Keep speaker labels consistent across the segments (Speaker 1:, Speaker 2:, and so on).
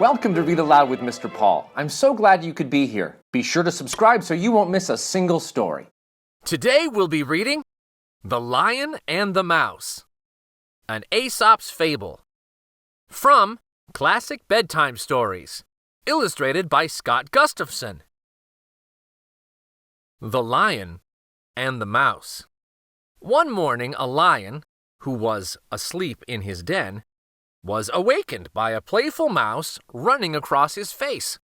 Speaker 1: Welcome to Read Aloud with Mr. Paul. I'm so glad you could be here. Be sure to subscribe so you won't miss a single story.
Speaker 2: Today we'll be reading The Lion and the Mouse, an Aesop's Fable, from Classic Bedtime Stories, illustrated by Scott Gustafson. The Lion and the Mouse. One morning, a lion, who was asleep in his den, was awakened by a playful mouse running across his face.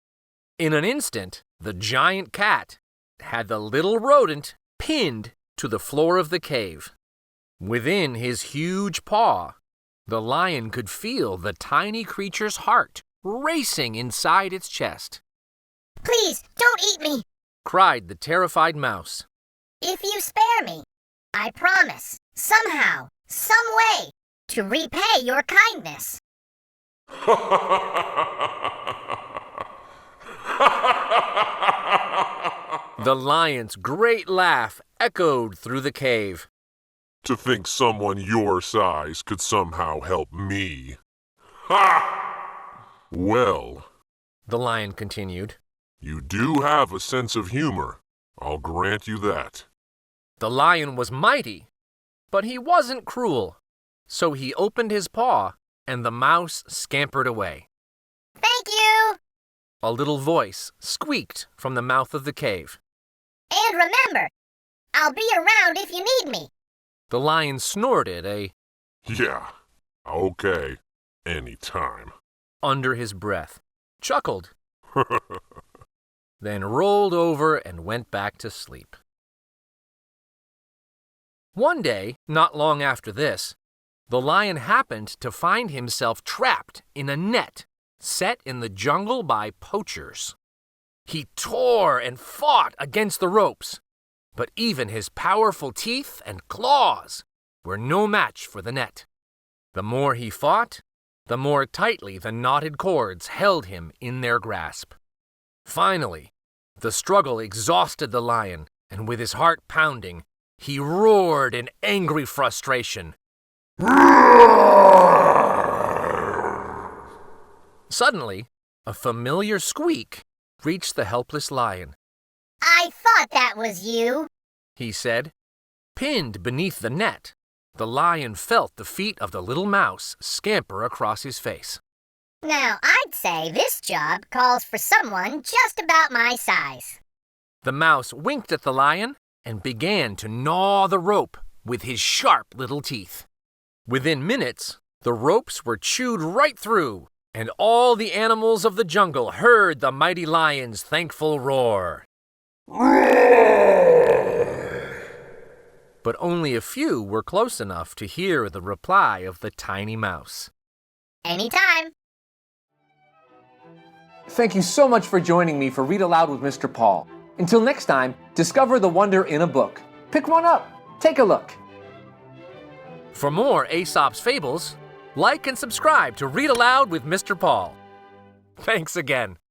Speaker 2: In an instant, the giant cat had the little rodent pinned to the floor of the cave. Within his huge paw, the lion could feel the tiny creature's heart racing inside its chest.
Speaker 3: "Please, don't eat me!"
Speaker 2: cried the terrified mouse.
Speaker 3: "If you spare me, I promise, somehow, some way, to repay your kindness."
Speaker 2: The lion's great laugh echoed through the cave.
Speaker 4: To think someone your size could somehow help me. Ha! Well,
Speaker 2: The lion continued.
Speaker 4: you do have a sense of humor. I'll grant you that.
Speaker 2: The lion was mighty, but he wasn't cruel. So he opened his paw, and the mouse scampered away.
Speaker 3: "Thank you!
Speaker 2: A little voice squeaked from the mouth of the cave.
Speaker 3: And remember, I'll be around if you need me."
Speaker 2: The lion snorted
Speaker 4: Yeah, okay, anytime.
Speaker 2: under his breath, chuckled, then rolled over and went back to sleep. One day, not long after this, the lion happened to find himself trapped in a net set in the jungle by poachers. He tore and fought against the ropes, but even his powerful teeth and claws were no match for the net. The more he fought, the more tightly the knotted cords held him in their grasp. Finally, the struggle exhausted the lion, and with his heart pounding, he roared in angry frustration. Suddenly, a familiar squeak reached the helpless lion.
Speaker 3: "I thought that was you."
Speaker 2: He said. Pinned beneath the net, the lion felt the feet of the little mouse scamper across his face.
Speaker 3: "Now, I'd say this job calls for someone just about my size."
Speaker 2: The mouse winked at the lion and began to gnaw the rope with his sharp little teeth. Within minutes, the ropes were chewed right through, and all the animals of the jungle heard the mighty lion's thankful roar. But only a few were close enough to hear the reply of the tiny mouse.
Speaker 3: "Anytime."
Speaker 1: Thank you so much for joining me for Read Aloud with Mr. Paul. Until next time, discover the wonder in a book. Pick one up. Take a look.
Speaker 2: For more Aesop's Fables, like and subscribe to Read Aloud with Mr. Paul. Thanks again.